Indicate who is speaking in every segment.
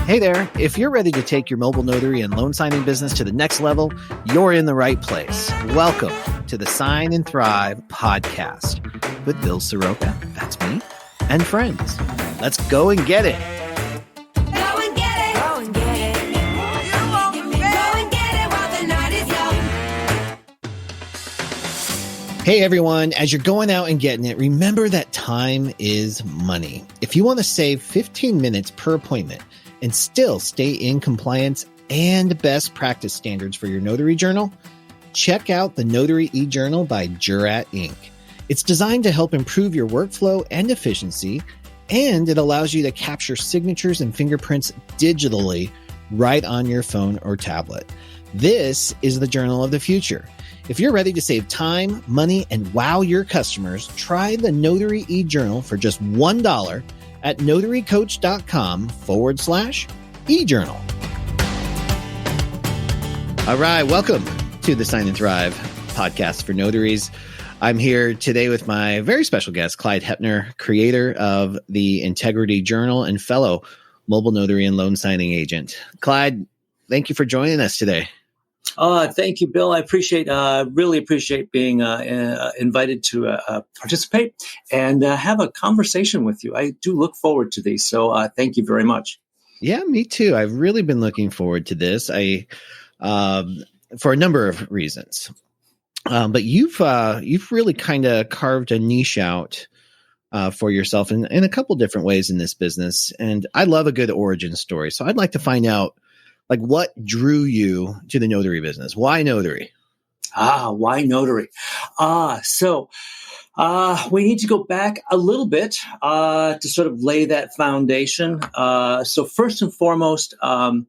Speaker 1: Hey there, if you're ready to take your mobile notary and loan signing business to the next level, you're in the right place. Welcome to the Sign and Thrive podcast with Bill Soroka, that's me, and friends. Let's go and get it. Hey everyone, as you're going out and getting it, remember that time is money. If you want to save 15 minutes per appointment and still stay in compliance and best practice standards for your notary journal, check out the Notary e-Journal by Jurat Inc. It's designed to help improve your workflow and efficiency, and it allows you to capture signatures and fingerprints digitally right on your phone or tablet. This is the journal of the future. If you're ready to save time, money, and wow your customers, try the Notary e-Journal for just $1 at notarycoach.com/e-journal. All right, welcome to the Sign and Thrive podcast for notaries. I'm here today with my very special guest, Clyde Heppner, creator of the Integrity Journal and fellow mobile notary and loan signing agent. Clyde, thank you for joining us today.
Speaker 2: Thank you, Bill. I really appreciate being invited to participate and have a conversation with you. I do look forward to these, so thank you very much.
Speaker 1: Yeah, me too. I've really been looking forward to this. For a number of reasons, but you've really kind of carved a niche out for yourself in a couple different ways in this business, and I love a good origin story. So I'd like to find out, like, what drew you to the notary business? Why notary?
Speaker 2: Why notary? So we need to go back a little bit to sort of lay that foundation. So first and foremost, I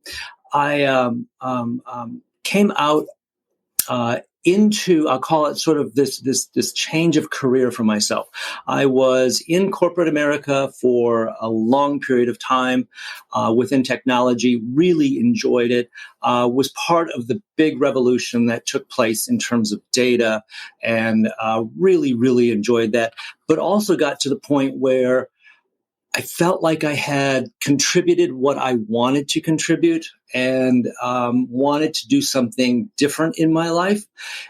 Speaker 2: came out into, I'll call it sort of this change of career for myself. I was in corporate America for a long period of time within technology, really enjoyed it, was part of the big revolution that took place in terms of data, and really, really enjoyed that, but also got to the point where I felt like I had contributed what I wanted to contribute and wanted to do something different in my life.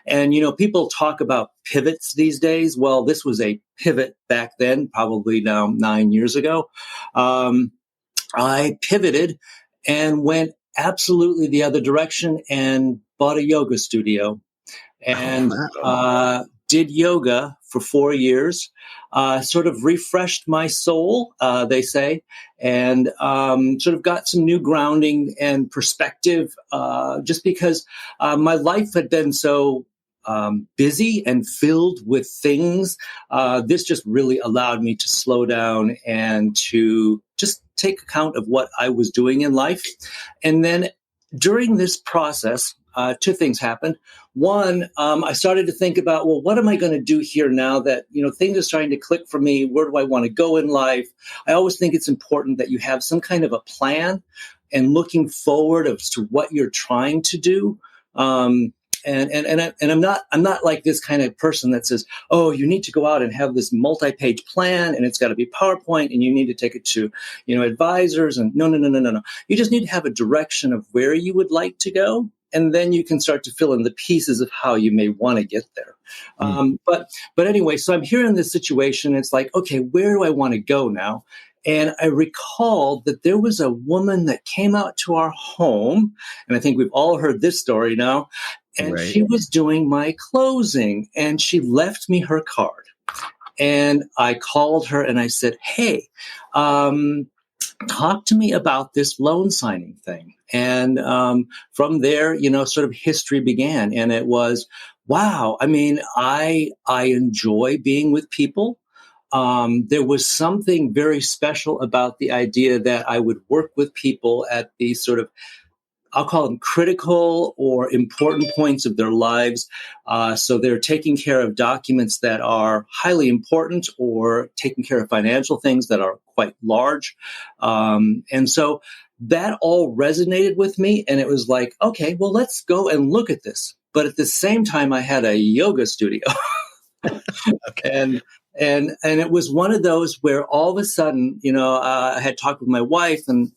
Speaker 2: And, you know, people talk about pivots these days. Well, this was a pivot back then, probably now 9 years ago. I pivoted and went absolutely the other direction and bought a yoga studio and did yoga for 4 years. Sort of refreshed my soul, they say, and sort of got some new grounding and perspective just because my life had been so busy and filled with things. This just really allowed me to slow down and to just take account of what I was doing in life. And then during this process, two things happened. One, I started to think about, well, what am I going to do here now that, you know, things are starting to click for me? Where do I want to go in life? I always think it's important that you have some kind of a plan and looking forward as to what you're trying to do. And I'm not like this kind of person that says, oh, you need to go out and have this multi-page plan and it's got to be PowerPoint and you need to take it to, you know, advisors. And no. You just need to have a direction of where you would like to go. And then you can start to fill in the pieces of how you may want to get there. But anyway, so I'm here in this situation. It's like, okay, where do I want to go now? And I recalled that there was a woman that came out to our home, and I think we've all heard this story now, and right. She was doing my closing, and she left me her card. And I called her, and I said, hey, talk to me about this loan signing thing. And from there, you know, sort of history began. And it was, wow, I mean, I enjoy being with people. There was something very special about the idea that I would work with people at these sort of, I'll call them critical or important points of their lives. So they're taking care of documents that are highly important or taking care of financial things that are quite large. And so that all resonated with me. And it was like, okay, well, let's go and look at this. But at the same time, I had a yoga studio. Okay. And it was one of those where all of a sudden, you know, I had talked with my wife and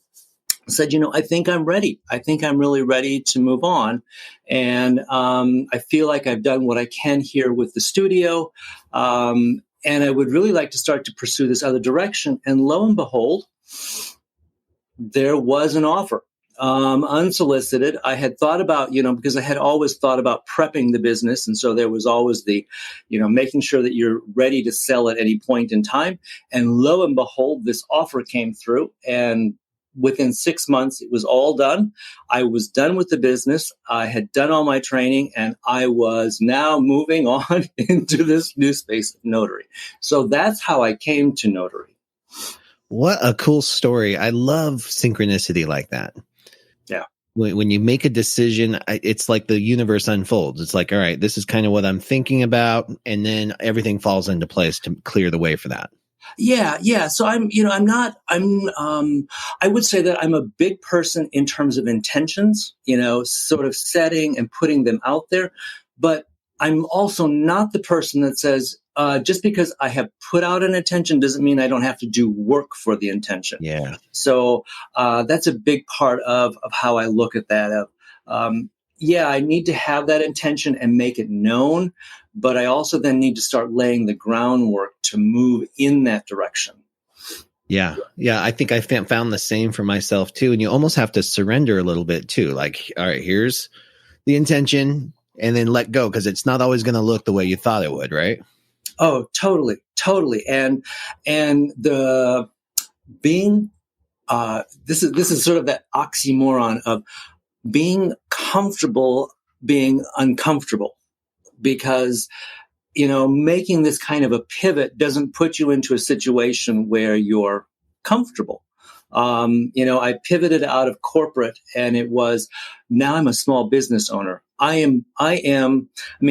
Speaker 2: said, I think I'm ready. I think I'm really ready to move on. And I feel like I've done what I can here with the studio. And I would really like to start to pursue this other direction. And lo and behold, there was an offer, unsolicited. I had thought about, because I had always thought about prepping the business. And so there was always the, making sure that you're ready to sell at any point in time. And lo and behold, this offer came through, and within 6 months, it was all done. I was done with the business. I had done all my training, and I was now moving on into this new space of notary. So that's how I came to notary.
Speaker 1: What a cool story. I love synchronicity like that.
Speaker 2: Yeah.
Speaker 1: When you make a decision, it's like the universe unfolds. It's like, all right, this is kind of what I'm thinking about. And then everything falls into place to clear the way for that.
Speaker 2: Yeah. So I would say that I'm a big person in terms of intentions, sort of setting and putting them out there. But I'm also not the person that says, just because I have put out an intention doesn't mean I don't have to do work for the intention.
Speaker 1: Yeah.
Speaker 2: So that's a big part of how I look at that. I need to have that intention and make it known, but I also then need to start laying the groundwork to move in that direction.
Speaker 1: Yeah. I think I found the same for myself too. And you almost have to surrender a little bit too. Like, all right, here's the intention, and then let go, because it's not always going to look the way you thought it would, right?
Speaker 2: Oh, totally. And the being, this is sort of that oxymoron of being comfortable being uncomfortable, because making this kind of a pivot doesn't put you into a situation where you're comfortable. I pivoted out of corporate, and it was, now I'm a small business owner.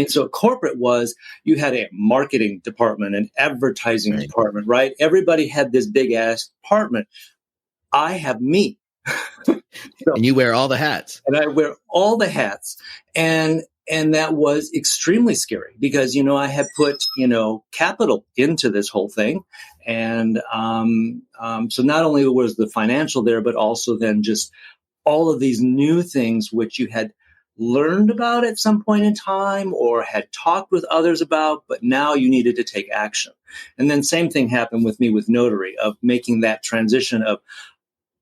Speaker 2: So corporate was, you had a marketing department, an advertising department, right? Everybody had this big ass department. I have me.
Speaker 1: And you wear all the hats.
Speaker 2: And I wear all the hats. And that was extremely scary, because, I had put, capital into this whole thing. And so not only was the financial there, but also then just all of these new things which you had learned about at some point in time or had talked with others about, but now you needed to take action. And then same thing happened with me with notary, of making that transition of,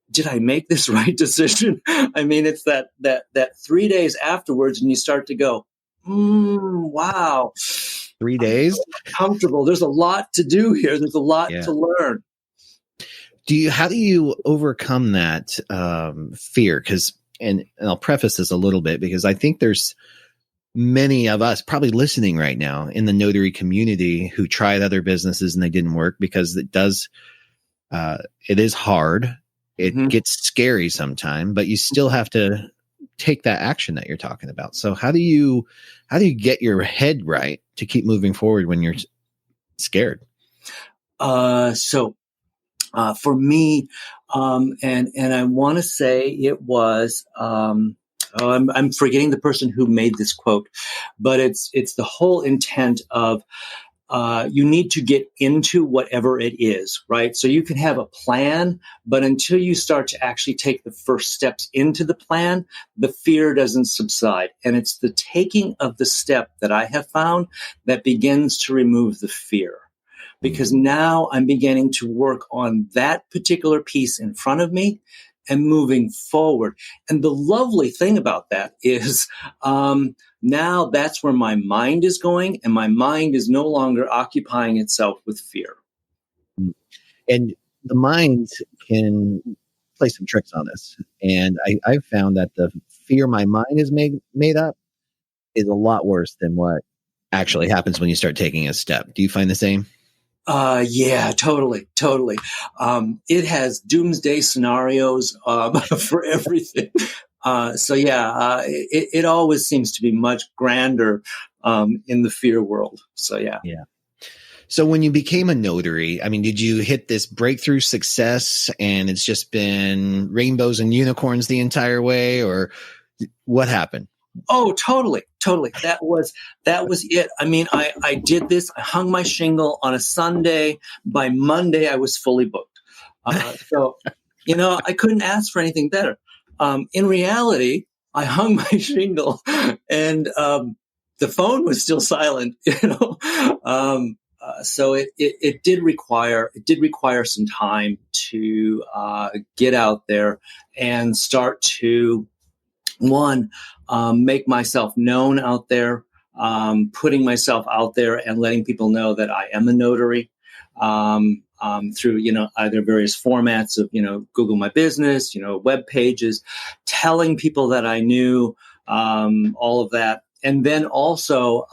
Speaker 2: did I make this right decision? I mean, it's that 3 days afterwards, and you start to go, wow.
Speaker 1: 3 days?
Speaker 2: Comfortable. There's a lot to do here. There's a lot to learn.
Speaker 1: How do you overcome that fear? And I'll preface this a little bit, because I think there's many of us probably listening right now in the notary community who tried other businesses and they didn't work, because it is hard. It gets scary sometime, but you still have to take that action that you're talking about. So how do you get your head right to keep moving forward when you're scared?
Speaker 2: For me, and I want to say it was, I'm forgetting the person who made this quote, but it's the whole intent of, you need to get into whatever it is, right? So you can have a plan, but until you start to actually take the first steps into the plan, the fear doesn't subside. And it's the taking of the step that I have found that begins to remove the fear. Because now I'm beginning to work on that particular piece in front of me and moving forward. And the lovely thing about that is, now that's where my mind is going, and my mind is no longer occupying itself with fear.
Speaker 1: And the mind can play some tricks on us. And I've found that the fear my mind is made up is a lot worse than what actually happens when you start taking a step. Do you find the same?
Speaker 2: Yeah, totally. It has doomsday scenarios, for everything. It always seems to be much grander, in the fear world. So, yeah.
Speaker 1: Yeah. So when you became a notary, I mean, did you hit this breakthrough success and it's just been rainbows and unicorns the entire way, or what happened?
Speaker 2: Oh, totally. That was it. I mean, I did this. I hung my shingle on a Sunday. By Monday, I was fully booked. So I couldn't ask for anything better. In reality, I hung my shingle, and the phone was still silent. So it did require some time to get out there and start to make myself known out there, putting myself out there and letting people know that I am a notary. Through either various formats of Google My Business, web pages, telling people that I knew, all of that, and then also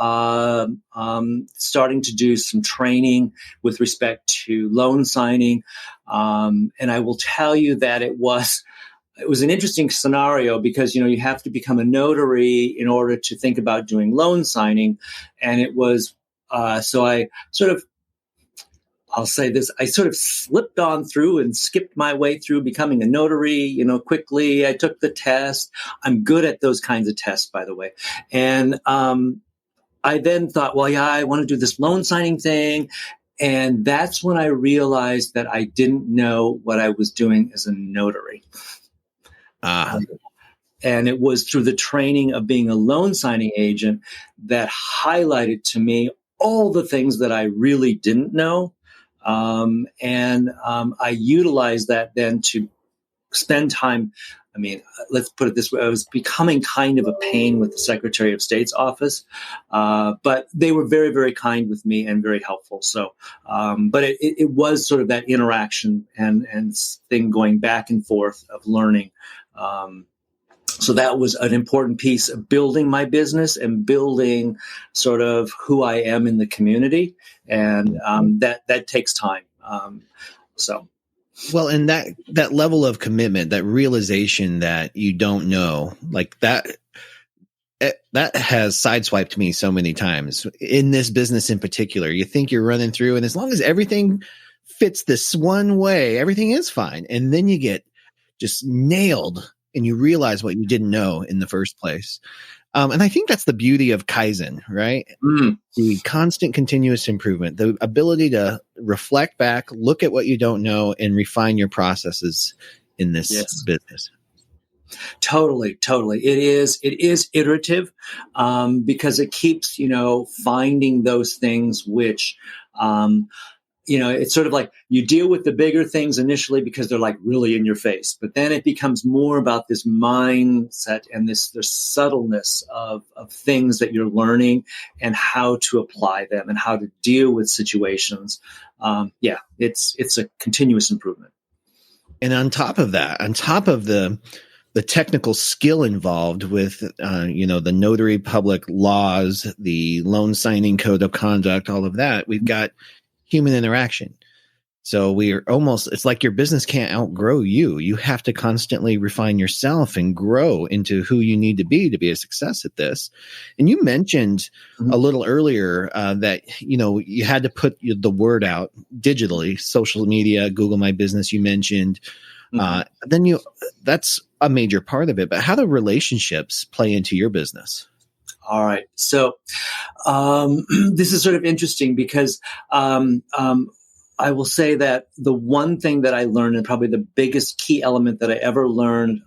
Speaker 2: starting to do some training with respect to loan signing. And I will tell you that it was an interesting scenario because you have to become a notary in order to think about doing loan signing, and it was so I'll say this, I sort of slipped on through and skipped my way through becoming a notary, quickly. I took the test. I'm good at those kinds of tests, by the way. And I then thought, well, yeah, I want to do this loan signing thing. And that's when I realized that I didn't know what I was doing as a notary. And it was through the training of being a loan signing agent that highlighted to me all the things that I really didn't know. I utilized that then to spend time. I mean, let's put it this way. I was becoming kind of a pain with the Secretary of State's office, but they were very, very kind with me and very helpful. So, but it was sort of that interaction and thing going back and forth of learning. So that was an important piece of building my business and building sort of who I am in the community. And that takes time.
Speaker 1: Well, and that level of commitment, that realization that you don't know, like that has sideswiped me so many times in this business in particular. You think you're running through, and as long as everything fits this one way, everything is fine. And then you get just nailed and you realize what you didn't know in the first place. And I think that's the beauty of Kaizen, right? The constant continuous improvement, the ability to reflect back, look at what you don't know, and refine your processes in this business.
Speaker 2: Totally. It is iterative, because it keeps, finding those things which, it's sort of like you deal with the bigger things initially because they're like really in your face, but then it becomes more about this mindset and this subtleness of things that you're learning and how to apply them and how to deal with situations. It's a continuous improvement.
Speaker 1: And on top of that, on top of the technical skill involved with, the notary public laws, the loan signing code of conduct, all of that, we've got human interaction. So it's like your business can't outgrow you. You have to constantly refine yourself and grow into who you need to be a success at this. And you mentioned a little earlier that, you had to put the word out digitally, social media, Google My Business, you mentioned. Then that's a major part of it. But how do relationships play into your business?
Speaker 2: All right. So this is sort of interesting because I will say that the one thing that I learned, and probably the biggest key element that I ever learned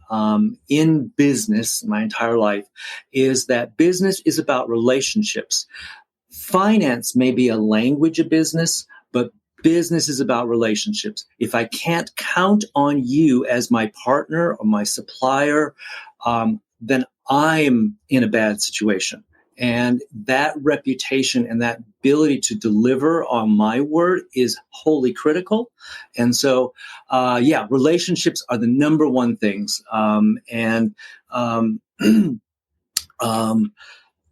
Speaker 2: in business my entire life, is that business is about relationships. Finance may be a language of business, but business is about relationships. If I can't count on you as my partner or my supplier, then I'm in a bad situation. And that reputation and that ability to deliver on my word is wholly critical. And so, relationships are the number one things.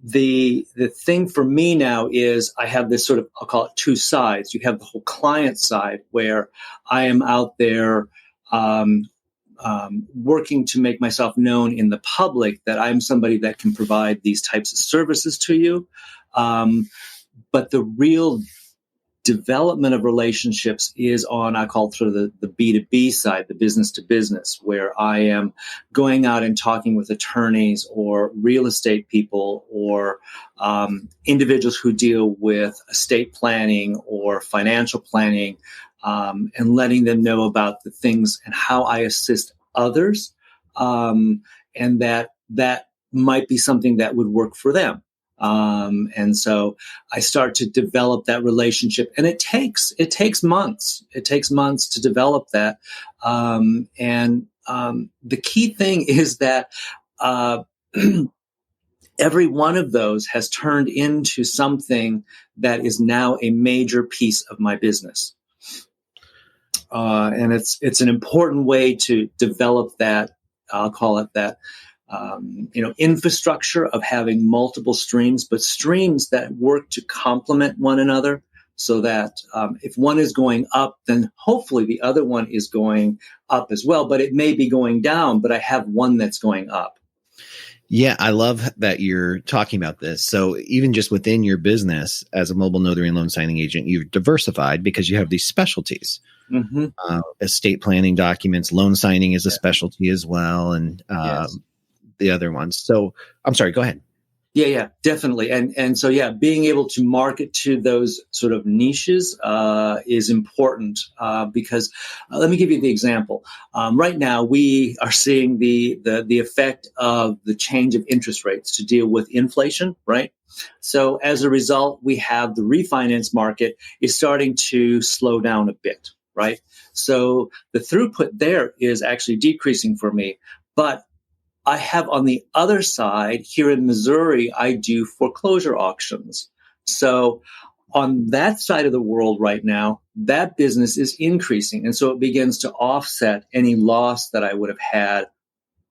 Speaker 2: The thing for me now is I have this sort of, I'll call it two sides. You have the whole client side where I am out there, working to make myself known in the public that I'm somebody that can provide these types of services to you. But the real development of relationships is on, I call it sort of the B2B side, the business to business, where I am going out and talking with attorneys or real estate people or individuals who deal with estate planning or financial planning. and letting them know about the things and how I assist others, and that might be something that would work for them. And so I start to develop that relationship, and it takes months. It takes months to develop that. The key thing is that every one of those has turned into something that is now a major piece of my business. And it's an important way to develop that. I'll call it that. Infrastructure of having multiple streams, but streams that work to complement one another, so that if one is going up, then hopefully the other one is going up as well. But it may be going down, but I have one that's going up.
Speaker 1: Yeah, I love that you're talking about this. So even just within your business as a mobile notary and loan signing agent, you've diversified because you have these specialties. Mm-hmm. Estate planning documents, loan signing is a specialty as well, and the other ones. So I'm sorry, go ahead.
Speaker 2: Yeah, definitely. And so, being able to market to those sort of niches is important because let me give you the example. Right now, we are seeing the effect of the change of interest rates to deal with inflation, right? So as a result, we have the refinance market is starting to slow down a bit, right? So the throughput there is actually decreasing for me, but I have on the other side here in Missouri, I do foreclosure auctions. So on that side of the world right now, that business is increasing. And so it begins to offset any loss that I would have had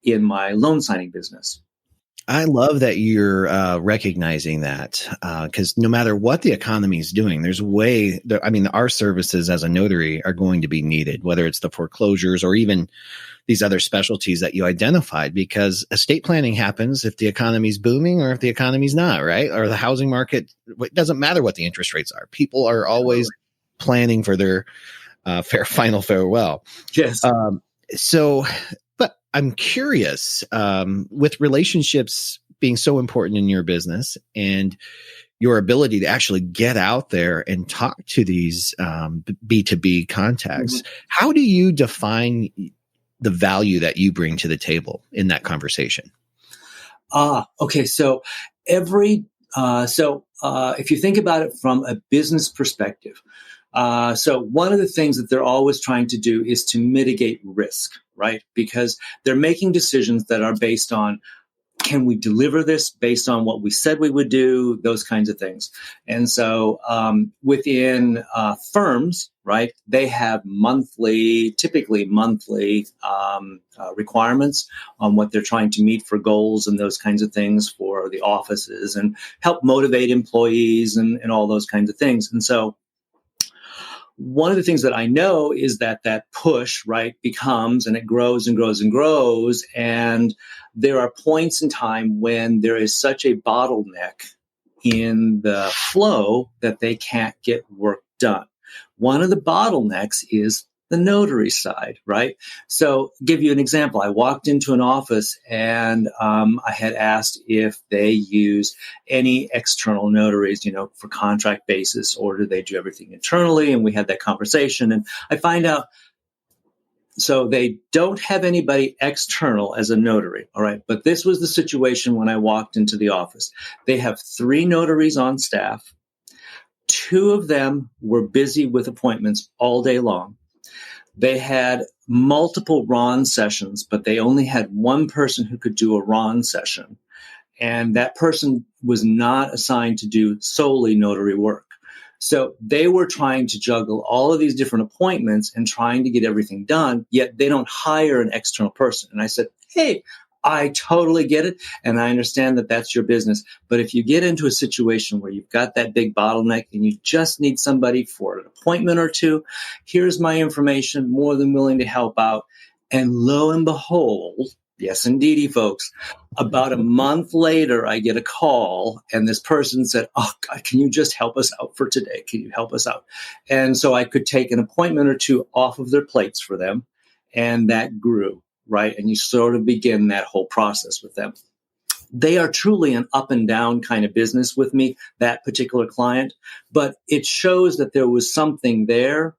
Speaker 2: in my loan signing business.
Speaker 1: I love that you're recognizing that because no matter what the economy is doing, there's our services as a notary are going to be needed, whether it's the foreclosures or even these other specialties that you identified, because estate planning happens if the economy's booming or if the economy's not, right? Or the housing market, it doesn't matter what the interest rates are. People are always planning for their final farewell.
Speaker 2: Yes.
Speaker 1: But I'm curious, with relationships being so important in your business and your ability to actually get out there and talk to these B2B contacts, how do you define the value that you bring to the table in that conversation?
Speaker 2: Okay. So if you think about it from a business perspective, so one of the things that they're always trying to do is to mitigate risk, right? Because they're making decisions that are based on, can we deliver this based on what we said we would do, those kinds of things. And so within firms, right, they have typically monthly requirements on what they're trying to meet for goals and those kinds of things for the offices and help motivate employees and all those kinds of things. And so one of the things that I know is that push, right, becomes, and it grows and grows and grows. And there are points in time when there is such a bottleneck in the flow that they can't get work done. One of the bottlenecks is the notary side, right? So give you an example. I walked into an office and I had asked if they use any external notaries, for contract basis, or do they do everything internally? And we had that conversation, and I find out, so they don't have anybody external as a notary, all right? But this was the situation when I walked into the office. They have 3 notaries on staff. 2 of them were busy with appointments all day long. They had multiple RON sessions, but they only had one person who could do a RON session. And that person was not assigned to do solely notary work. So they were trying to juggle all of these different appointments and trying to get everything done, yet they don't hire an external person. And I said, hey, I totally get it. And I understand that that's your business. But if you get into a situation where you've got that big bottleneck and you just need somebody for an appointment or two, here's my information, more than willing to help out. And lo and behold, yes, indeedy, folks, about a month later, I get a call and this person said, oh, God, can you just help us out for today? Can you help us out? And so I could take an appointment or two off of their plates for them. And that grew. Right. And you sort of begin that whole process with them. They are truly an up and down kind of business with me, that particular client. But it shows that there was something there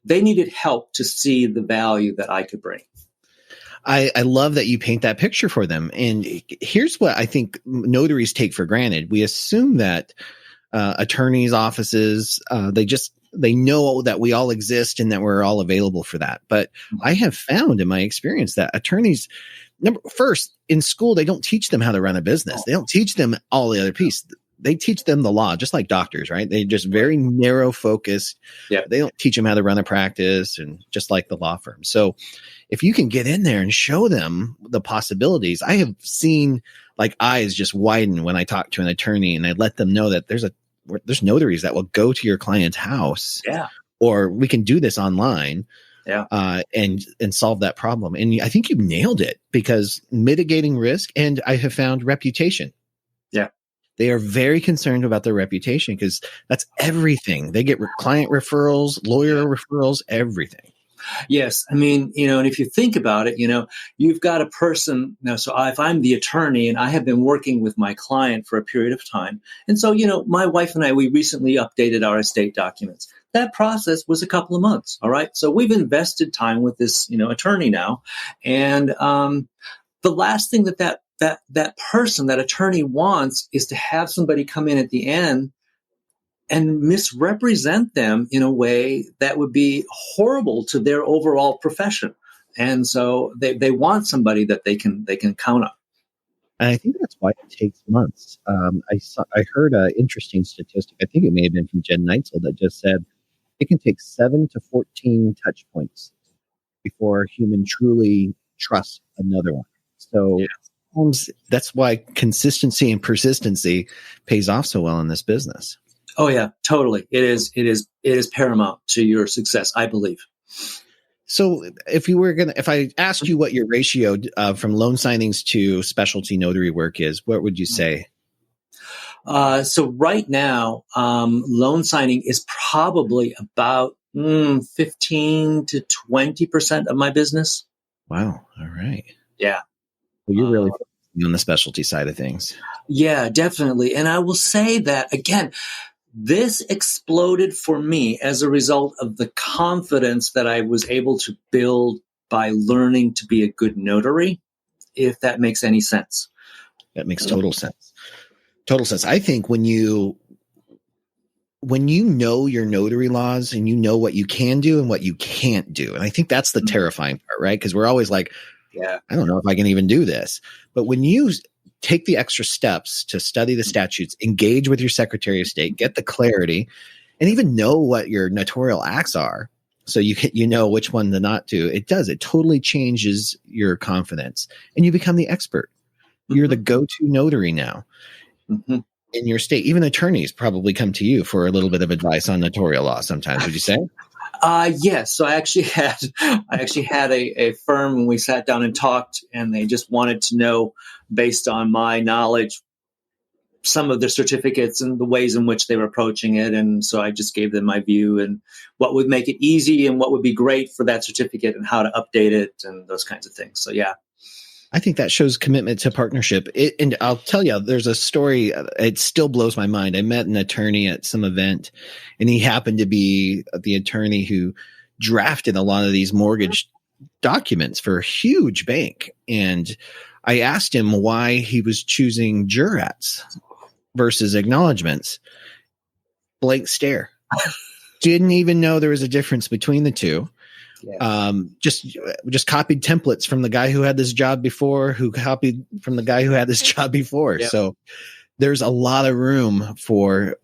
Speaker 2: They needed help to see the value that I could bring.
Speaker 1: I love that you paint that picture for them. And here's what I think notaries take for granted. We assume that attorneys' offices, they know that we all exist and that we're all available for that. But I have found in my experience that attorneys, first, in school, they don't teach them how to run a business. They don't teach them all the other piece. They teach them the law, just like doctors, right? They just very narrow focused.
Speaker 2: Yeah.
Speaker 1: They don't teach them how to run a practice, and just like the law firm. So if you can get in there and show them the possibilities, I have seen like eyes just widen when I talk to an attorney and I let them know that there's notaries that will go to your client's house.
Speaker 2: Yeah.
Speaker 1: Or we can do this online.
Speaker 2: Yeah.
Speaker 1: And solve that problem. And I think you nailed it, because mitigating risk, and I have found reputation.
Speaker 2: Yeah.
Speaker 1: They are very concerned about their reputation, because that's everything. They get client referrals, lawyer referrals, everything.
Speaker 2: Yes. I mean, and if you think about it, you've got a person now. So if I'm the attorney and I have been working with my client for a period of time. And so, my wife and I, we recently updated our estate documents. That process was a couple of months. All right. So we've invested time with this, attorney now. And the last thing that person, that attorney wants, is to have somebody come in at the end and misrepresent them in a way that would be horrible to their overall profession. And so they want somebody that they can count on.
Speaker 1: And I think that's why it takes months. I heard an interesting statistic. I think it may have been from Jen Neitzel that just said it can take 7 to 14 touch points before a human truly trusts another one. So that's why consistency and persistency pays off so well in this business.
Speaker 2: Oh yeah, totally. It is paramount to your success, I believe.
Speaker 1: So if I asked you what your ratio from loan signings to specialty notary work is, what would you say?
Speaker 2: So right now, loan signing is probably about 15 to 20% of my business.
Speaker 1: Wow. All right.
Speaker 2: Yeah.
Speaker 1: Well, you're really focusing on the specialty side of things.
Speaker 2: Yeah, definitely. And I will say that, again, this exploded for me as a result of the confidence that I was able to build by learning to be a good notary, if that makes any sense.
Speaker 1: That makes total sense. Total sense. I think when you know your notary laws and you know what you can do and what you can't do, and I think that's the terrifying part, right? Because we're always like, I don't know if I can even do this. But when you take the extra steps to study the statutes, engage with your Secretary of State, get the clarity, and even know what your notarial acts are, so you know which one to not do, it totally changes your confidence, and you become the expert. You're the go-to notary now. In your state. Even attorneys probably come to you for a little bit of advice on notarial law sometimes, would you say?
Speaker 2: Yes. So I actually had a firm when we sat down and talked, and they just wanted to know, based on my knowledge, some of their certificates and the ways in which they were approaching it. And so I just gave them my view and what would make it easy and what would be great for that certificate and how to update it and those kinds of things. So, yeah.
Speaker 1: I think that shows commitment to partnership. And I'll tell you, there's a story. It still blows my mind. I met an attorney at some event, and he happened to be the attorney who drafted a lot of these mortgage documents for a huge bank. And I asked him why he was choosing jurats versus acknowledgments. Blank stare. Didn't even know there was a difference between the two. Yeah. Just copied templates from the guy who had this job before, who copied from the guy who had this job before. Yeah. So there's a lot of room for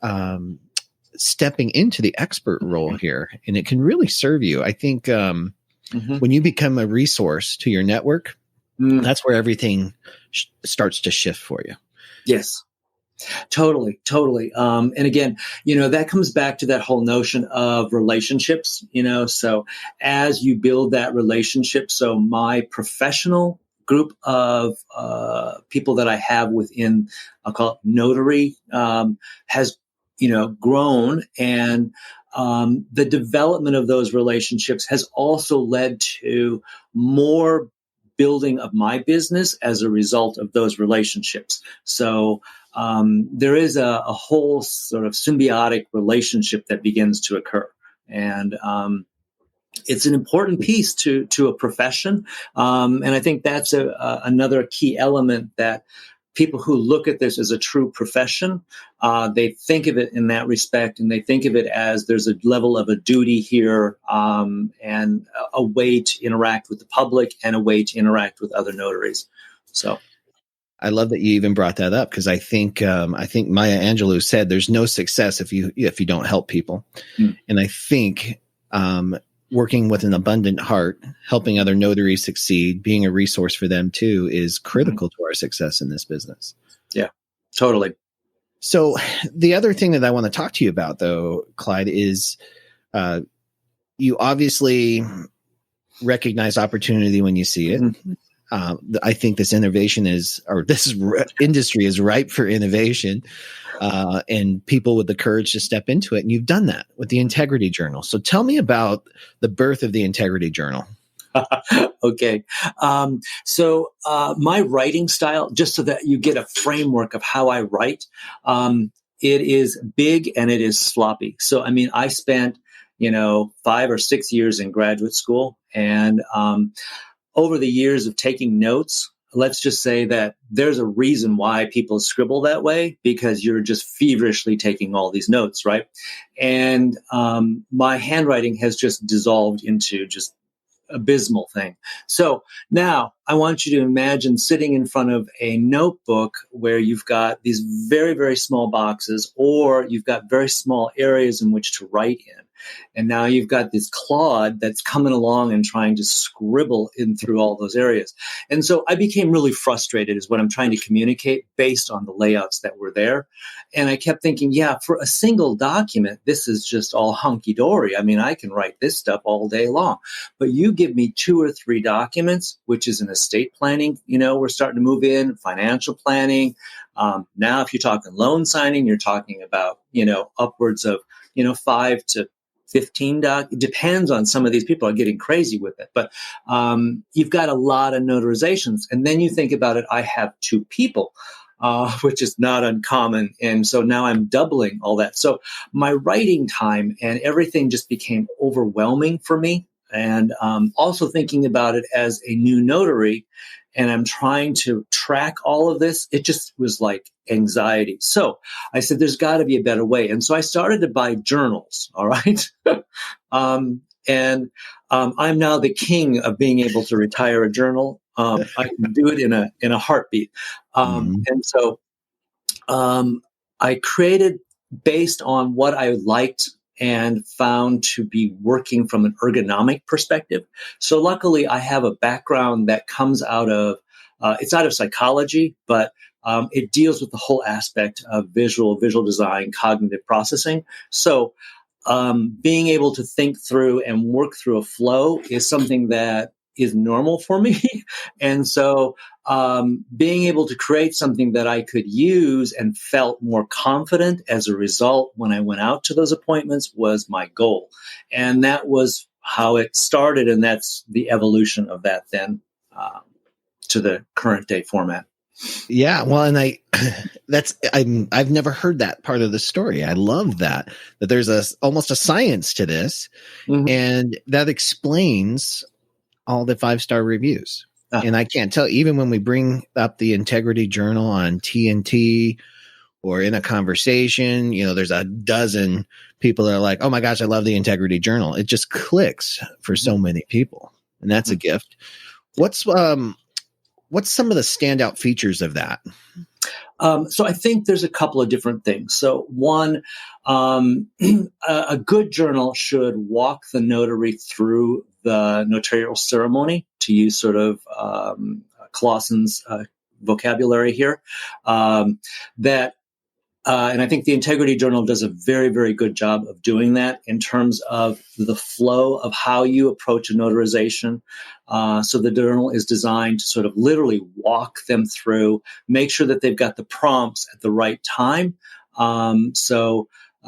Speaker 1: stepping into the expert role here, and it can really serve you. I think when you become a resource to your network, that's where everything starts to shift for you.
Speaker 2: Yes. Totally. And again, that comes back to that whole notion of relationships, so as you build that relationship, so my professional group of people that I have within, I'll call it notary, has, grown, and the development of those relationships has also led to more building of my business as a result of those relationships. So there is a whole sort of symbiotic relationship that begins to occur. And it's an important piece to a profession. And I think that's another key element that people who look at this as a true profession, they think of it in that respect, and they think of it as there's a level of a duty here, and a way to interact with the public and a way to interact with other notaries. So
Speaker 1: I love that you even brought that up, because I think Maya Angelou said there's no success if you don't help people. And I think working with an abundant heart, helping other notaries succeed, being a resource for them too, is critical to our success in this business.
Speaker 2: Yeah, totally.
Speaker 1: So the other thing that I want to talk to you about, though, Clyde, is you obviously recognize opportunity when you see it. I think this industry is ripe for innovation, and people with the courage to step into it. And you've done that with the Integrity Journal. So tell me about the birth of the Integrity Journal.
Speaker 2: Okay. So my writing style, just so that you get a framework of how I write, it is big and it is sloppy. So, I mean, I spent, 5 or 6 years in graduate school, and over the years of taking notes, let's just say that there's a reason why people scribble that way, because you're just feverishly taking all these notes, right? And my handwriting has just dissolved into just abysmal thing. So now I want you to imagine sitting in front of a notebook where you've got these very, very small boxes, or you've got very small areas in which to write in. And now you've got this Claude that's coming along and trying to scribble in through all those areas. And so I became really frustrated, is what I'm trying to communicate, based on the layouts that were there. And I kept thinking, yeah, for a single document, this is just all hunky-dory. I mean, I can write this stuff all day long. But you give me 2 or 3 documents, which is an estate planning, we're starting to move in, financial planning. Now, if you're talking loan signing, you're talking about, upwards of, 5 to 15 it depends on, some of these people are getting crazy with it, but you've got a lot of notarizations. And then you think about it, I have 2 people, which is not uncommon. And so now I'm doubling all that. So my writing time and everything just became overwhelming for me. And also thinking about it as a new notary, and I'm trying to track all of this, it just was like anxiety. So I said, there's got to be a better way. And so I started to buy journals. All right. I'm now the king of being able to retire a journal. I can do it in a heartbeat. And so I created based on what I liked and found to be working from an ergonomic perspective. So luckily, I have a background that comes out of, it's out of psychology, but it deals with the whole aspect of visual design, cognitive processing. So being able to think through and work through a flow is something that is normal for me. And so being able to create something that I could use and felt more confident as a result when I went out to those appointments was my goal. And that was how it started. And that's the evolution of that then to the current day format.
Speaker 1: Yeah, well, and I've never heard that part of the story. I love that there's almost a science to this, and that explains all the 5-star reviews. And I can't tell, even when we bring up the Integrity Journal on TNT or in a conversation, there's a dozen people that are like, oh my gosh, I love the Integrity Journal. It just clicks for so many people. And that's a gift. What's some of the standout features of that?
Speaker 2: So I think there's a couple of different things. So one, a good journal should walk the notary through the notarial ceremony, to use sort of Clausen's vocabulary here. And I think the Integrity Journal does a very, very good job of doing that in terms of the flow of how you approach a notarization. So the journal is designed to sort of literally walk them through, make sure that they've got the prompts at the right time. So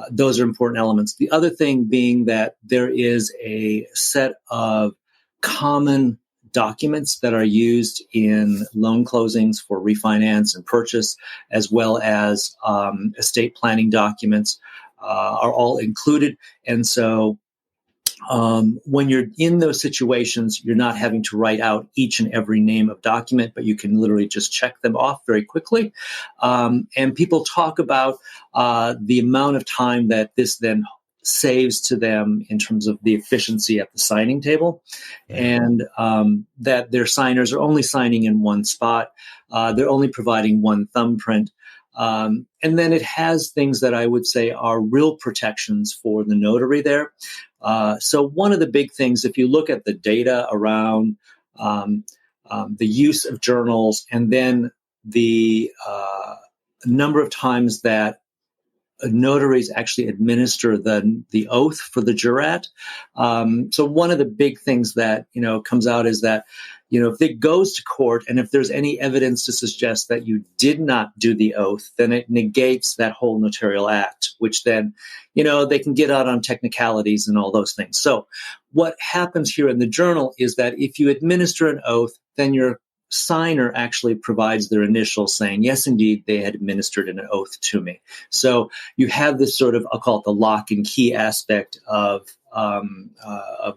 Speaker 2: those are important elements. The other thing being that there is a set of common documents that are used in loan closings for refinance and purchase, as well as estate planning documents, are all included. And so when you're in those situations, you're not having to write out each and every name of document, but you can literally just check them off very quickly. And people talk about the amount of time that this then saves to them in terms of the efficiency at the signing table, and that their signers are only signing in one spot. They're only providing one thumbprint. And then it has things that I would say are real protections for the notary there. So one of the big things, if you look at the data around the use of journals, and then the number of times that notaries actually administer the oath for the jurat. So one of the big things that comes out is that if it goes to court and if there's any evidence to suggest that you did not do the oath, then it negates that whole notarial act, which then they can get out on technicalities and all those things. So what happens here in the journal is that if you administer an oath, then your signer actually provides their initial saying, yes, indeed, they had administered an oath to me. So you have this sort of, I'll call it the lock and key aspect of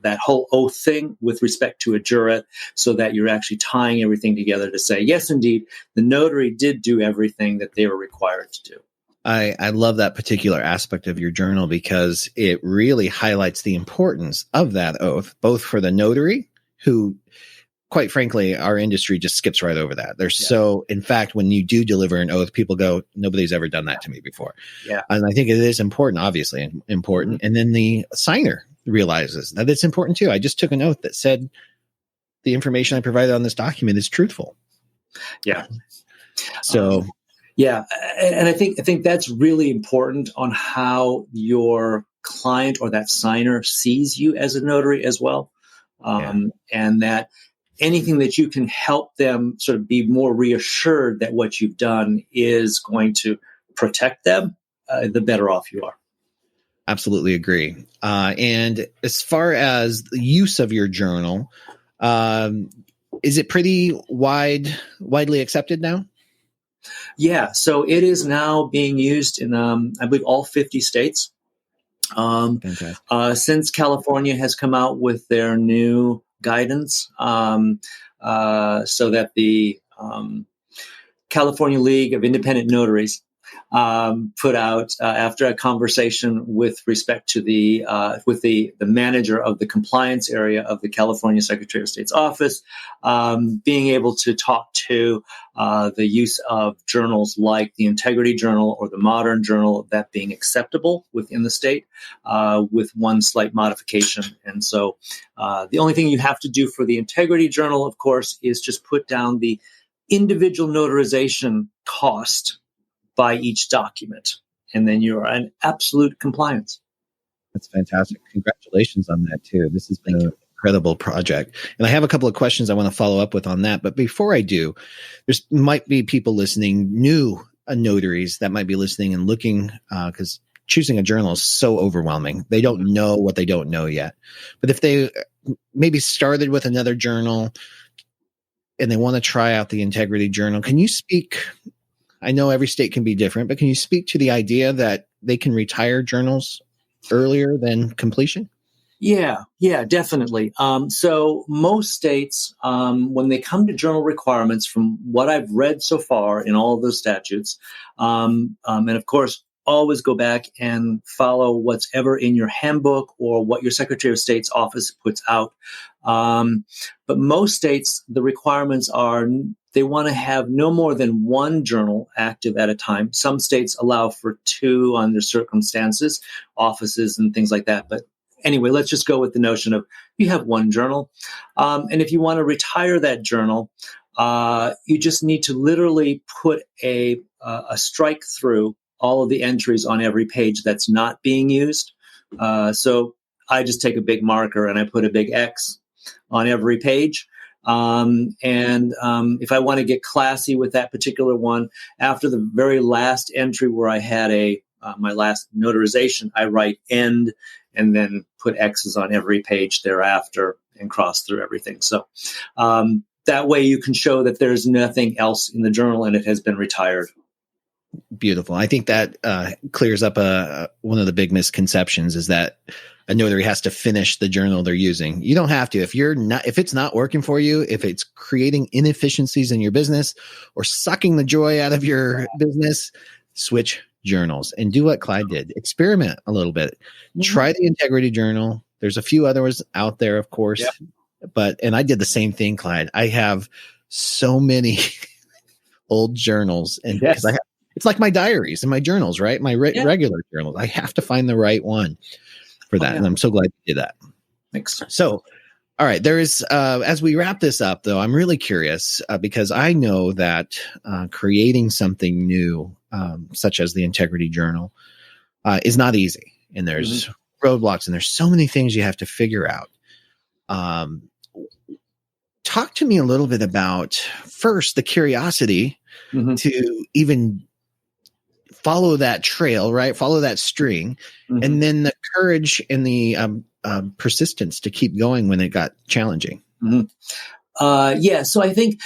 Speaker 2: that whole oath thing with respect to a jurat, so that you're actually tying everything together to say, yes, indeed, the notary did do everything that they were required to do.
Speaker 1: I love that particular aspect of your journal because it really highlights the importance of that oath, both for the notary, who, quite frankly, our industry just skips right over that. In fact, when you do deliver an oath, people go, nobody's ever done that to me before.
Speaker 2: Yeah.
Speaker 1: And I think it is important, obviously important. Mm-hmm. And then the signer realizes that it's important too. I just took an oath that said the information I provided on this document is truthful.
Speaker 2: Yeah.
Speaker 1: So,
Speaker 2: yeah. And I think that's really important on how your client or that signer sees you as a notary as well. And that anything that you can help them sort of be more reassured that what you've done is going to protect them, the better off you are.
Speaker 1: Absolutely agree. And as far as the use of your journal, is it pretty widely accepted now?
Speaker 2: Yeah. So it is now being used in, I believe, all 50 states. Since California has come out with their new guidance, so that the California League of Independent Notaries put out after a conversation with respect to the manager of the compliance area of the California Secretary of State's office, being able to talk to the use of journals like the Integrity Journal or the Modern Journal, that being acceptable within the state, with one slight modification. And so the only thing you have to do for the Integrity Journal, of course, is just put down the individual notarization cost by each document, and then you are in absolute compliance.
Speaker 1: That's fantastic. Congratulations on that too. This has been an incredible project. And I have a couple of questions I want to follow up with on that. But before I do, there's might be people listening, new notaries that might be listening and looking, because choosing a journal is so overwhelming. They don't know what they don't know yet. But if they maybe started with another journal and they want to try out the Integrity Journal, can you speak? I know every state can be different, but can you speak to the idea that they can retire journals earlier than completion?
Speaker 2: Yeah, definitely. So most states, when they come to journal requirements, from what I've read so far in all of those statutes, and of course, always go back and follow what's ever in your handbook or what your Secretary of State's office puts out. But most states, the requirements are they want to have no more than one journal active at a time. Some states allow for two under circumstances, offices and things like that. But anyway, let's just go with the notion of you have one journal. And if you want to retire that journal, you just need to literally put a strike through all of the entries on every page that's not being used. So I just take a big marker and I put a big X on every page. And if I want to get classy with that particular one, after the very last entry where I had my last notarization, I write end, and then put X's on every page thereafter and cross through everything. So that way you can show that there's nothing else in the journal and it has been retired.
Speaker 1: Beautiful. I think that clears up one of the big misconceptions, is that a notary has to finish the journal they're using. You don't have to. If it's not working for you, if it's creating inefficiencies in your business or sucking the joy out of your business, switch journals and do what Clyde did. Experiment a little bit. Mm-hmm. Try the integrity journal. There's a few others out there, of course, and I did the same thing, Clyde. I have so many old journals, and because it's like my diaries and my journals, right? My regular journals. I have to find the right one for that. And I'm so glad you did that.
Speaker 2: Thanks.
Speaker 1: So, all right. There is, as we wrap this up though, I'm really curious because I know that creating something new, such as the Integrity Journal, is not easy. And there's roadblocks and there's so many things you have to figure out. Talk to me a little bit about first the curiosity to even follow that trail, right? Follow that string, and then the courage and the persistence to keep going when it got challenging.
Speaker 2: So I think,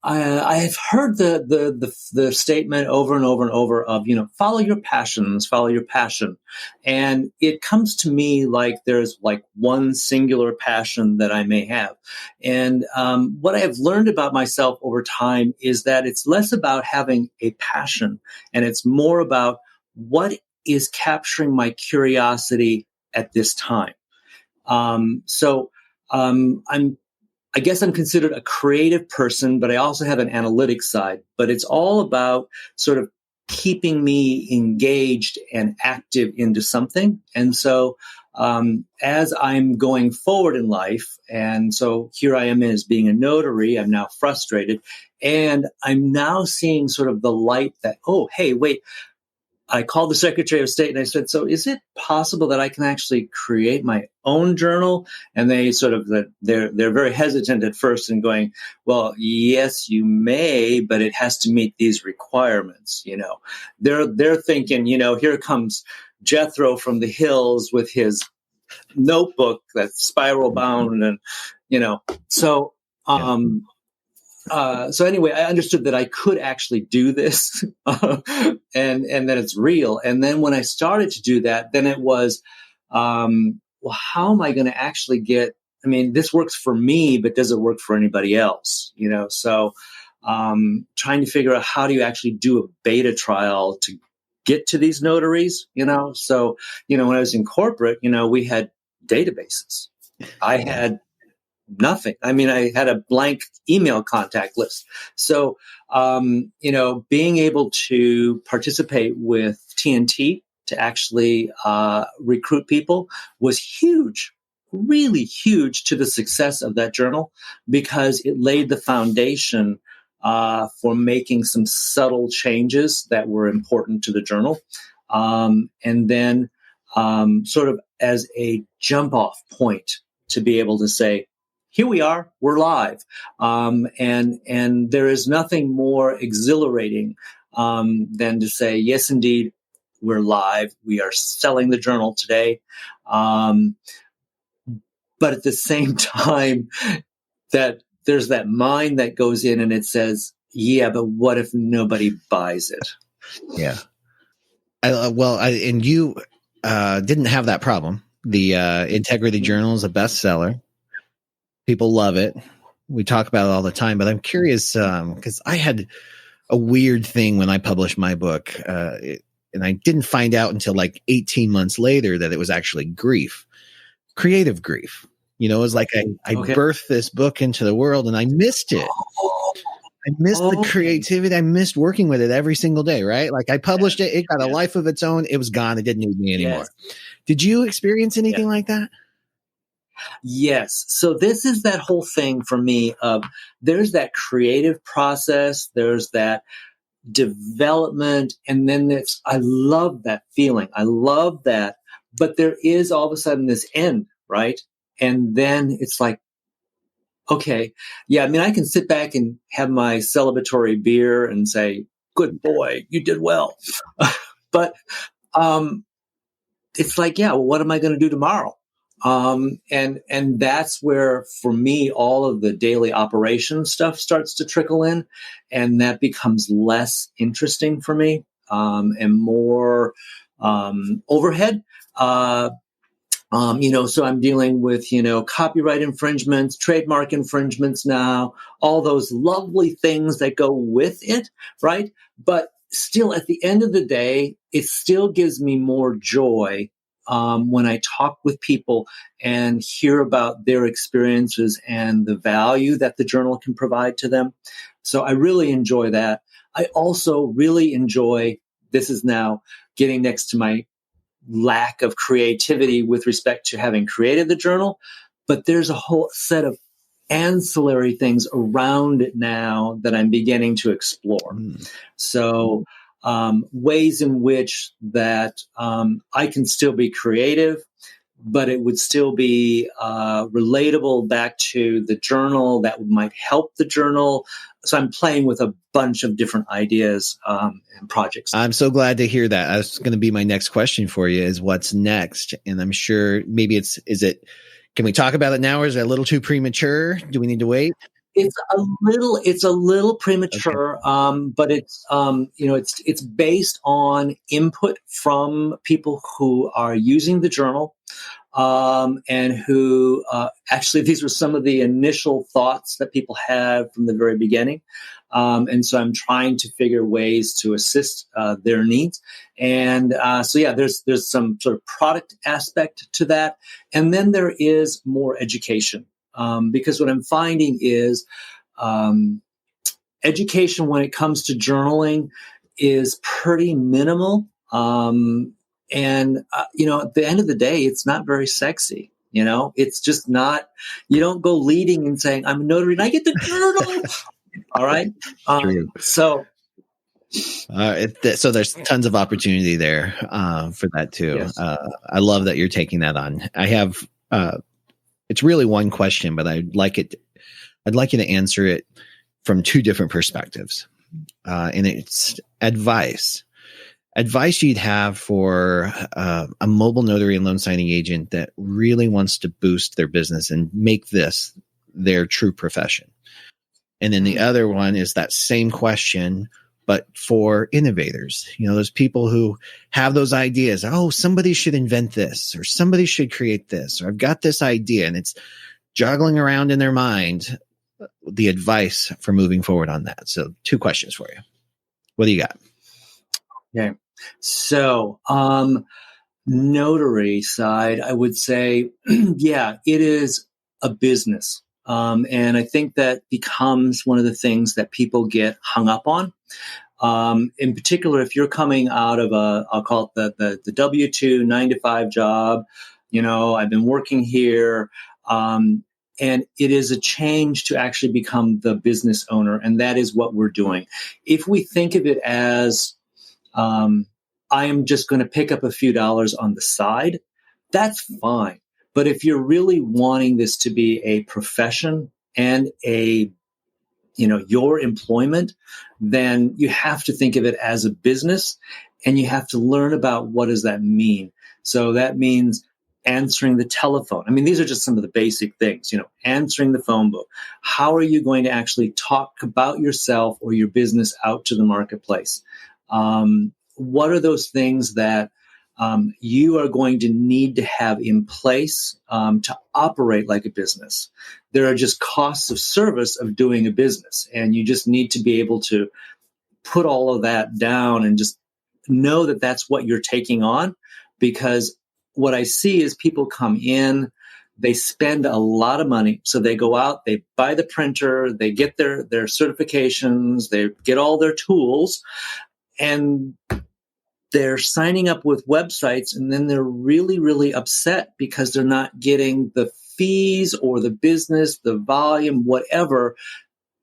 Speaker 2: I have heard the statement over and over and over of, follow your passions, follow your passion. And it comes to me like there's like one singular passion that I may have. And what I have learned about myself over time is that it's less about having a passion and it's more about what is capturing my curiosity at this time. I guess I'm considered a creative person, but I also have an analytic side. But it's all about sort of keeping me engaged and active into something. And so as I'm going forward in life, and so here I am as being a notary, I'm now frustrated, and I'm now seeing sort of the light that, oh, hey, wait. I called the Secretary of State and I said, so is it possible that I can actually create my own journal? And they sort of, they're very hesitant at first and going, well, yes, you may, but it has to meet these requirements. They're thinking, here comes Jethro from the hills with his notebook that's spiral bound and, so, so anyway, I understood that I could actually do this and that it's real. And then when I started to do that, then it was, well, how am I going to actually this works for me, but does it work for anybody else? So trying to figure out how do you actually do a beta trial to get to these notaries, So, when I was in corporate, we had databases. I had nothing. I had a blank email contact list. So, being able to participate with TNT to actually recruit people was huge, really huge to the success of that journal because it laid the foundation for making some subtle changes that were important to the journal. And then sort of as a jump off point to be able to say, here we are, we're live. And there is nothing more exhilarating than to say, yes, indeed, we're live. We are selling the journal today. But at the same time, that there's that mind that goes in and it says, yeah, but what if nobody buys it?
Speaker 1: Yeah. And you didn't have that problem. The Integrity Journal is a bestseller. People love it. We talk about it all the time, but I'm curious because I had a weird thing when I published my book, and I didn't find out until like 18 months later that it was actually grief, creative grief. It was like I birthed this book into the world and I missed it. I missed the creativity. I missed working with it every single day, right? Like I published it. It got a life of its own. It was gone. It didn't need me anymore. Yes. Did you experience anything like that?
Speaker 2: Yes. So this is that whole thing for me of there's that creative process, there's that development, and then I love that feeling. I love that. But there is all of a sudden this end, right? And then it's like, okay, yeah, I can sit back and have my celebratory beer and say, good boy, you did well. But it's like, yeah, well, what am I going to do tomorrow? And that's where, for me, all of the daily operation stuff starts to trickle in, and that becomes less interesting for me, and more overhead. So I'm dealing with, copyright infringements, trademark infringements now, all those lovely things that go with it, right? But still, at the end of the day, it still gives me more joy when I talk with people and hear about their experiences and the value that the journal can provide to them. So I really enjoy that. I also really enjoy, this is now getting next to my lack of creativity with respect to having created the journal, but there's a whole set of ancillary things around it now that I'm beginning to explore. So ways in which that I can still be creative, but it would still be relatable back to the journal that might help the journal. So I'm playing with a bunch of different ideas and projects.
Speaker 1: I'm so glad to hear that. That's going to be my next question for you, is what's next? And I'm sure maybe can we talk about it now, or is it a little too premature? Do we need to wait?
Speaker 2: It's a little premature, okay. But it's based on input from people who are using the journal, and who actually, these were some of the initial thoughts that people had from the very beginning. And so I'm trying to figure ways to assist their needs. And there's some sort of product aspect to that. And then there is more education. Because what I'm finding is education when it comes to journaling is pretty minimal. At the end of the day, it's not very sexy. It's just not, you don't go leading and saying, I'm a notary and I get the journal. All right. So
Speaker 1: there's tons of opportunity there for that too. Yes. I love that you're taking that on. I have, it's really one question, but I'd like you to answer it from two different perspectives. And it's advice you'd have for a mobile notary and loan signing agent that really wants to boost their business and make this their true profession. And then the other one is that same question, but for innovators, those people who have those ideas. Oh, somebody should invent this, or somebody should create this, or I've got this idea, and it's juggling around in their mind. The advice for moving forward on that. So 2 questions for you. What do you got?
Speaker 2: Okay. So, notary side, I would say, yeah, it is a business. And I think that becomes one of the things that people get hung up on. In particular, if you're coming out of I'll call it the W-2 9-to-5 job, I've been working here, and it is a change to actually become the business owner. And that is what we're doing. If we think of it as, I am just going to pick up a few dollars on the side, that's fine. But if you're really wanting this to be a profession and your employment, then you have to think of it as a business, and you have to learn about what does that mean. So that means answering the telephone. I mean, these are just some of the basic things, answering the phone book. How are you going to actually talk about yourself or your business out to the marketplace? What are those things that you are going to need to have in place to operate like a business? There are just costs of service of doing a business, and you just need to be able to put all of that down and just know that that's what you're taking on. Because what I see is people come in, they spend a lot of money. So they go out, they buy the printer, they get their certifications, they get all their tools, and they're signing up with websites, and then they're really, really upset because they're not getting the fees or the business, the volume, whatever,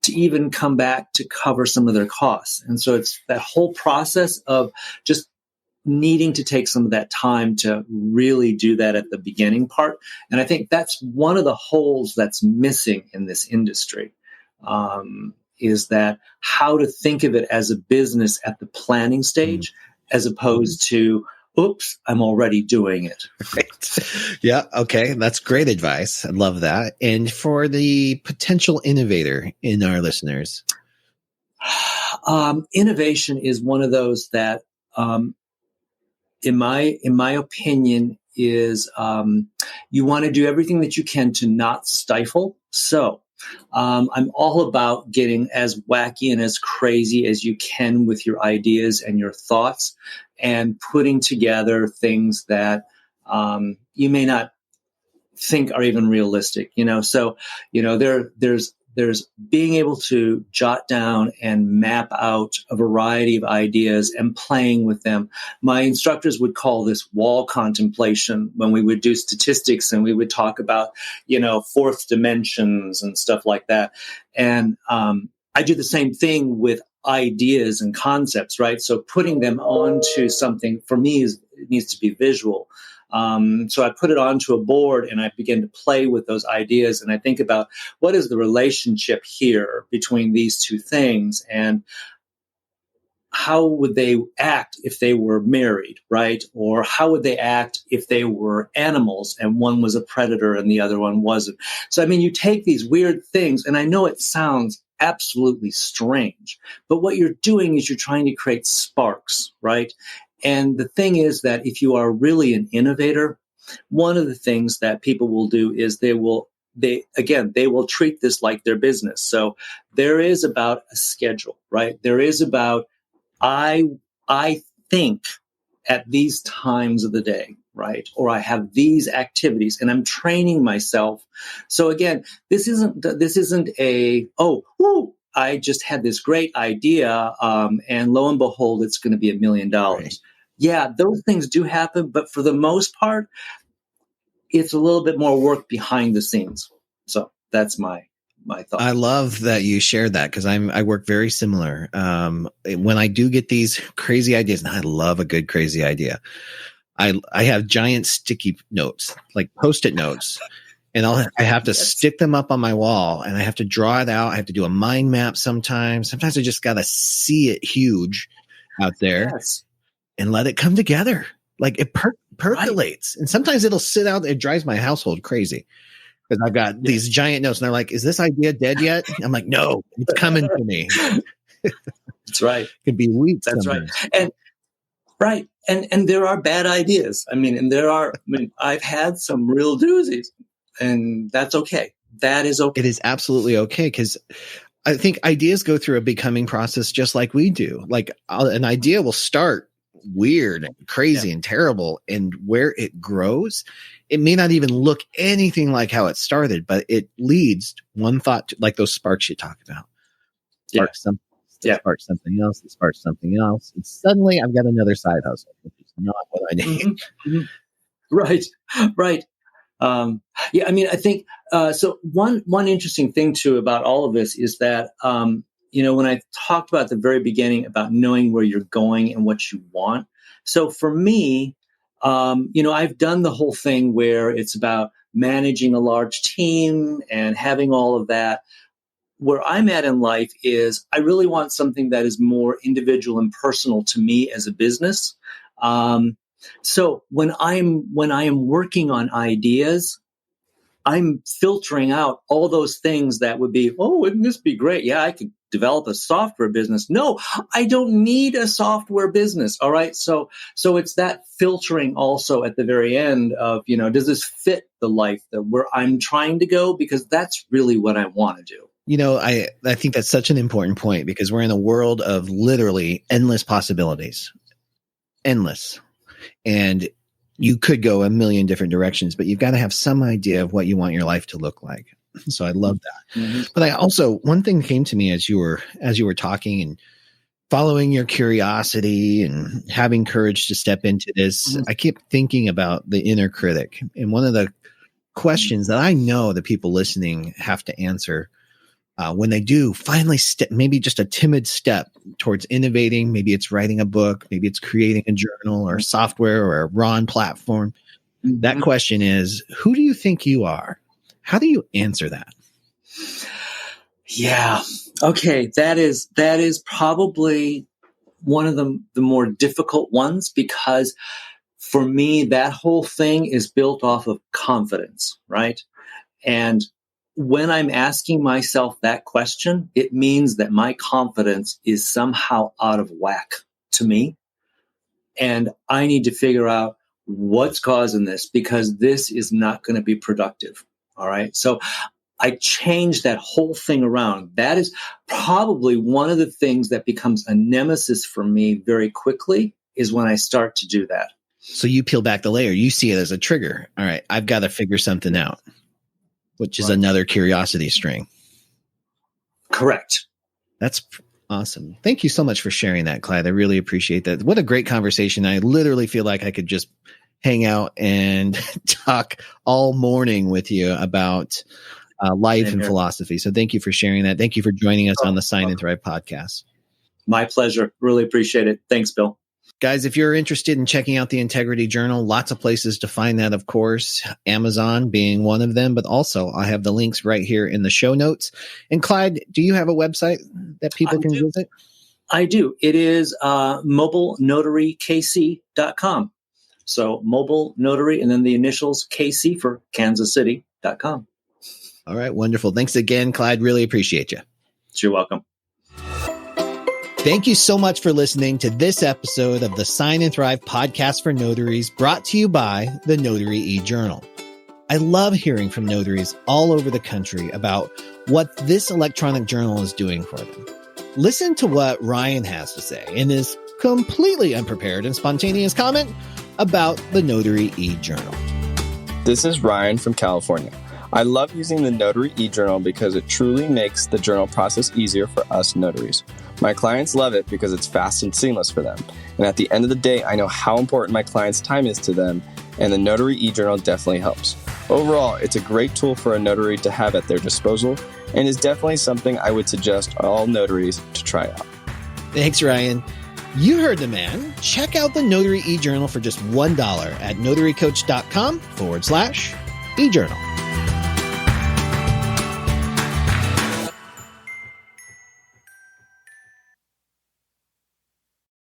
Speaker 2: to even come back to cover some of their costs. And so it's that whole process of just needing to take some of that time to really do that at the beginning part. And I think that's one of the holes that's missing in this industry, is that how to think of it as a business at the planning stage, as opposed to, oops, I'm already doing it.
Speaker 1: Right. Yeah. Okay. That's great advice. I love that. And for the potential innovator in our listeners,
Speaker 2: innovation is one of those that, in my opinion, is you want to do everything that you can to not stifle. So I'm all about getting as wacky and as crazy as you can with your ideas and your thoughts, and putting together things that you may not think are even realistic. So there's being able to jot down and map out a variety of ideas and playing with them. My instructors would call this wall contemplation when we would do statistics, and we would talk about, fourth dimensions and stuff like that. And I do the same thing with ideas and concepts, right? So putting them onto something for me it needs to be visual. So I put it onto a board and I begin to play with those ideas, and I think about what is the relationship here between these two things, and how would they act if they were married, right? Or how would they act if they were animals and one was a predator and the other one wasn't? So, you take these weird things, and I know it sounds absolutely strange, but what you're doing is you're trying to create sparks, right? And the thing is that if you are really an innovator, one of the things that people will do is they will treat this like their business. So there is about a schedule, right? There is about, I think at these times of the day, right? Or I have these activities and I'm training myself. So again, this isn't I just had this great idea, and lo and behold, it's going to be $1 million. Right. Yeah, those things do happen, but for the most part, it's a little bit more work behind the scenes. So that's my thought.
Speaker 1: I love that you shared that, because I work very similar. When I do get these crazy ideas, and I love a good crazy idea, I have giant sticky notes, like Post-it notes. And I have to stick them up on my wall, and I have to draw it out. I have to do a mind map sometimes. Sometimes I just got to see it huge out there and let it come together. Like it percolates. Right. And sometimes it'll sit out. It drives my household crazy, because I've got these giant notes, and they're like, is this idea dead yet? I'm like, no, it's coming to me.
Speaker 2: That's right.
Speaker 1: It could be weeks.
Speaker 2: That's sometimes. Right. And there are bad ideas. I've had some real doozies. And that's okay. That is okay.
Speaker 1: It is absolutely okay, because I think ideas go through a becoming process just like we do. Like an idea will start weird and crazy and terrible, and where it grows, it may not even look anything like how it started, but it leads one thought to, like those sparks you talk about. Sparks sparks something else. It sparks something else. And suddenly I've got another side hustle, which is not what I need.
Speaker 2: Mm-hmm. Right. I think so. One interesting thing too about all of this is that when I talked about at the very beginning about knowing where you're going and what you want. So for me, I've done the whole thing where it's about managing a large team and having all of that. Where I'm at in life is I really want something that is more individual and personal to me as a business. So when I am working on ideas, I'm filtering out all those things that would be, wouldn't this be great? Yeah, I could develop a software business. No, I don't need a software business. All right. So it's that filtering also at the very end of, does this fit the life that where I'm trying to go? Because that's really what I want to do.
Speaker 1: I think that's such an important point, because we're in a world of literally endless possibilities. Endless. And you could go a million different directions, but you've got to have some idea of what you want your life to look like. So I love that. Mm-hmm. But one thing came to me as you were talking and following your curiosity and having courage to step into this. Mm-hmm. I kept thinking about the inner critic. And one of the questions that I know that people listening have to answer when they do finally maybe just a timid step towards innovating, maybe it's writing a book, maybe it's creating a journal or software or a RON platform. Mm-hmm. That question is, who do you think you are? How do you answer that?
Speaker 2: Yeah. Okay. That is probably one of the more difficult ones, because for me, that whole thing is built off of confidence, right? And when I'm asking myself that question, it means that my confidence is somehow out of whack to me. And I need to figure out what's causing this, because this is not going to be productive. All right. So I changed that whole thing around. That is probably one of the things that becomes a nemesis for me very quickly, is when I start to do that.
Speaker 1: So you peel back the layer. You see it as a trigger. All right, I've got to figure something out, which is another curiosity string.
Speaker 2: Correct.
Speaker 1: That's awesome. Thank you so much for sharing that, Clyde. I really appreciate that. What a great conversation. I literally feel like I could just hang out and talk all morning with you about life and philosophy. So thank you for sharing that. Thank you for joining us on the Sign and Thrive podcast.
Speaker 2: My pleasure. Really appreciate it. Thanks, Bill.
Speaker 1: Guys, if you're interested in checking out the Integrity Journal, lots of places to find that, of course, Amazon being one of them, but also I have the links right here in the show notes. And Clyde, do you have a website that people can visit?
Speaker 2: I do. It is mobilenotary.kc.com. So mobile notary and then the initials KC for KansasCity.com.
Speaker 1: All right. Wonderful. Thanks again, Clyde. Really appreciate you.
Speaker 2: You're welcome.
Speaker 1: Thank you so much for listening to this episode of the Sign and Thrive podcast for notaries, brought to you by the Notary e-Journal. I love hearing from notaries all over the country about what this electronic journal is doing for them. Listen to what Ryan has to say in his completely unprepared and spontaneous comment about the Notary e-Journal.
Speaker 3: This is Ryan from California. I love using the Notary e-Journal because it truly makes the journal process easier for us notaries. My clients love it because it's fast and seamless for them. And at the end of the day, I know how important my clients' time is to them, and the Notary e-Journal definitely helps. Overall, it's a great tool for a notary to have at their disposal, and is definitely something I would suggest all notaries to try out.
Speaker 1: Thanks, Ryan. You heard the man. Check out the Notary e-Journal for just $1 at notarycoach.com/e-journal.